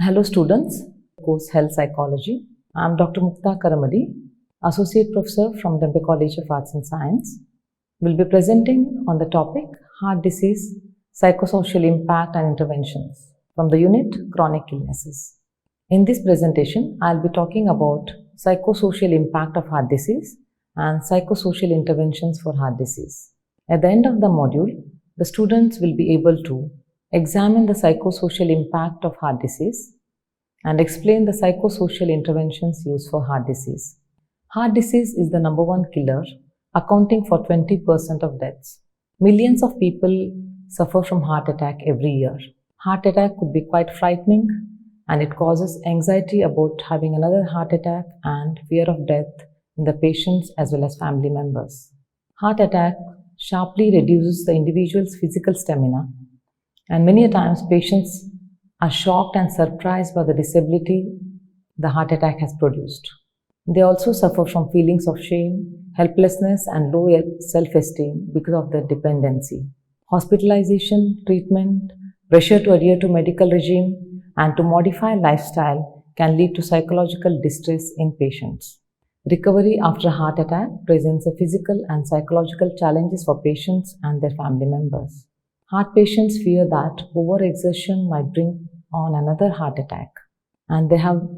Hello students, course Health Psychology. I am Dr. Mukta Karamadi, Associate Professor from Dempe College of Arts and Science. Will be presenting on the topic Heart Disease, Psychosocial Impact and Interventions from the unit Chronic Illnesses. In this presentation, I will be talking about psychosocial impact of heart disease and psychosocial interventions for heart disease. At the end of the module, the students will be able to examine the psychosocial impact of heart disease and explain the psychosocial interventions used for heart disease. Heart disease is the number one killer, accounting for 20% of deaths. Millions of people suffer from heart attack every year. Heart attack could be quite frightening, and it causes anxiety about having another heart attack and fear of death in the patients as well as family members. Heart attack sharply reduces the individual's physical stamina, and many times patients are shocked and surprised by the disability the heart attack has produced. They also suffer from feelings of shame, helplessness and low self-esteem because of their dependency. Hospitalization, treatment, pressure to adhere to medical regime and to modify lifestyle can lead to psychological distress in patients. Recovery after a heart attack presents a physical and psychological challenges for patients and their family members. Heart patients fear that overexertion might bring on another heart attack, and they have a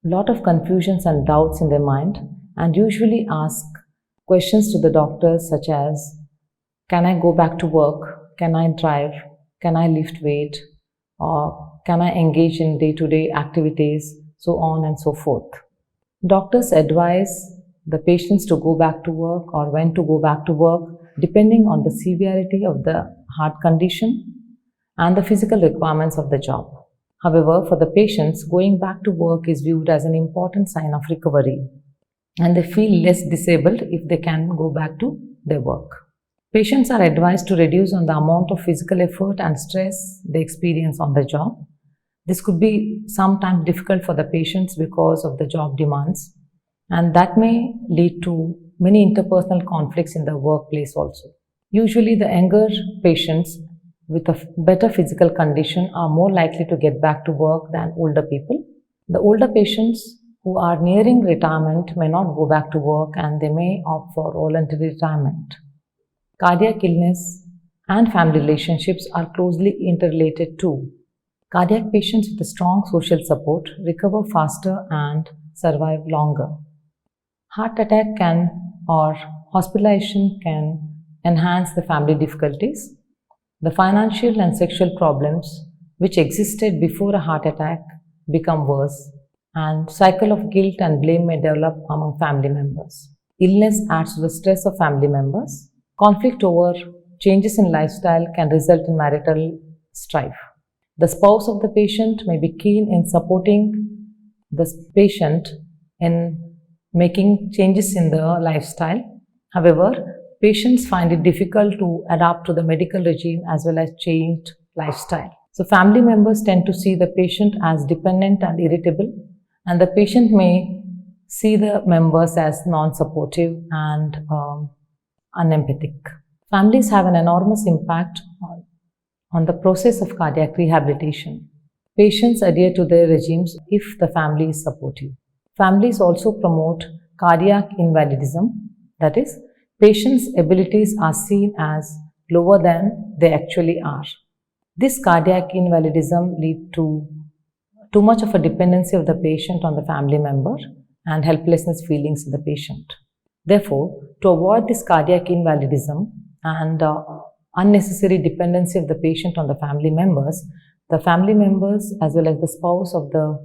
lot of confusions and doubts in their mind and usually ask questions to the doctors such as, can I go back to work? Can I drive? Can I lift weight? Or can I engage in day-to-day activities? So on and so forth. Doctors advise the patients to go back to work or when to go back to work depending on the severity of the heart condition and the physical requirements of the job. However, for the patients, going back to work is viewed as an important sign of recovery, and they feel less disabled if they can go back to their work. Patients are advised to reduce on the amount of physical effort and stress they experience on the job. This could be sometimes difficult for the patients because of the job demands, and that may lead to many interpersonal conflicts in the workplace also. Usually the younger patients with a better physical condition are more likely to get back to work than older people. The older patients who are nearing retirement may not go back to work and they may opt for voluntary retirement. Cardiac illness and family relationships are closely interrelated too. Cardiac patients with a strong social support recover faster and survive longer. Heart attack or hospitalization can enhance the family difficulties. The financial and sexual problems which existed before a heart attack become worse, and cycle of guilt and blame may develop among family members. Illness adds to the stress of family members. Conflict over changes in lifestyle can result in marital strife. The spouse of the patient may be keen in supporting the patient in making changes in the lifestyle. However, patients find it difficult to adapt to the medical regime as well as changed lifestyle. So family members tend to see the patient as dependent and irritable, and the patient may see the members as non-supportive and unempathic. Families have an enormous impact on the process of cardiac rehabilitation. Patients adhere to their regimes if the family is supportive. Families also promote cardiac invalidism, that is, patients' abilities are seen as lower than they actually are. This cardiac invalidism leads to too much of a dependency of the patient on the family member and helplessness feelings in the patient. Therefore, to avoid this cardiac invalidism and unnecessary dependency of the patient on the family members as well as the spouse of the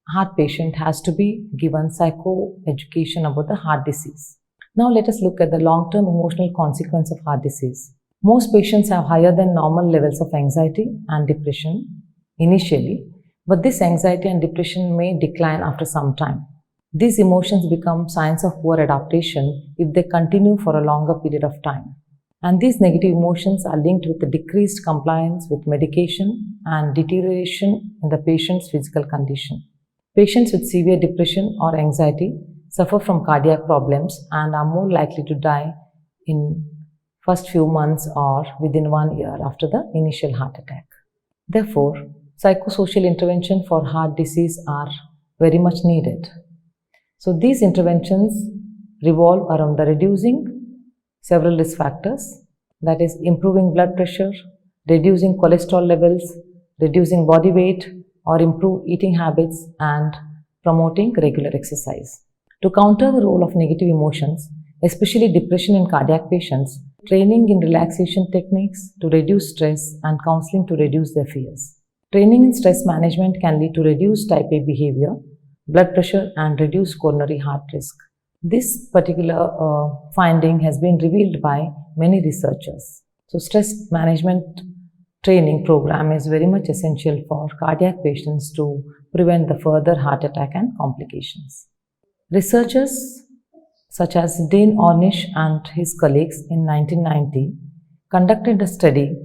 heart patient has to be given psycho-education about the heart disease. Now let us look at the long-term emotional consequence of heart disease. Most patients have higher than normal levels of anxiety and depression initially, but this anxiety and depression may decline after some time. These emotions become signs of poor adaptation if they continue for a longer period of time. And these negative emotions are linked with the decreased compliance with medication and deterioration in the patient's physical condition. Patients with severe depression or anxiety suffer from cardiac problems and are more likely to die in first few months or within 1 year after the initial heart attack. Therefore, psychosocial intervention for heart disease are very much needed. So these interventions revolve around the reducing several risk factors, that is improving blood pressure, reducing cholesterol levels, reducing body weight, or improve eating habits and promoting regular exercise. To counter the role of negative emotions, especially depression in cardiac patients, training in relaxation techniques to reduce stress and counseling to reduce their fears. Training in stress management can lead to reduced type A behavior, blood pressure, and reduced coronary heart risk. This particular finding has been revealed by many researchers. So stress management training program is very much essential for cardiac patients to prevent the further heart attack and complications. Researchers such as Dane Ornish and his colleagues in 1990 conducted a study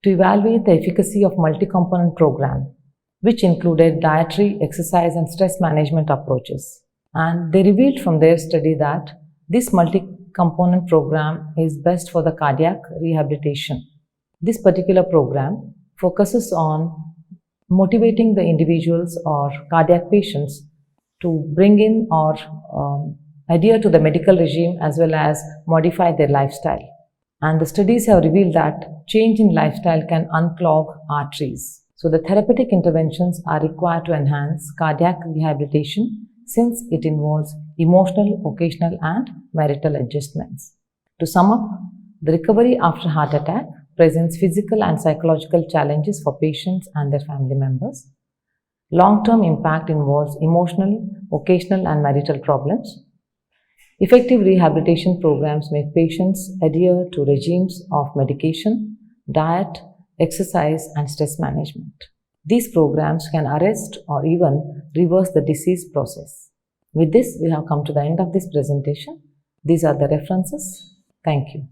to evaluate the efficacy of multi-component program, which included dietary, exercise, and stress management approaches. And they revealed from their study that this multi-component program is best for the cardiac rehabilitation. This particular program focuses on motivating the individuals or cardiac patients to bring in or adhere to the medical regime as well as modify their lifestyle. And the studies have revealed that change in lifestyle can unclog arteries. So the therapeutic interventions are required to enhance cardiac rehabilitation since it involves emotional, occasional, and marital adjustments. To sum up, the recovery after heart attack presents physical and psychological challenges for patients and their family members. Long-term impact involves emotional, occasional, and marital problems. Effective rehabilitation programs make patients adhere to regimes of medication, diet, exercise, and stress management. These programs can arrest or even reverse the disease process. With this, we have come to the end of this presentation. These are the references. Thank you.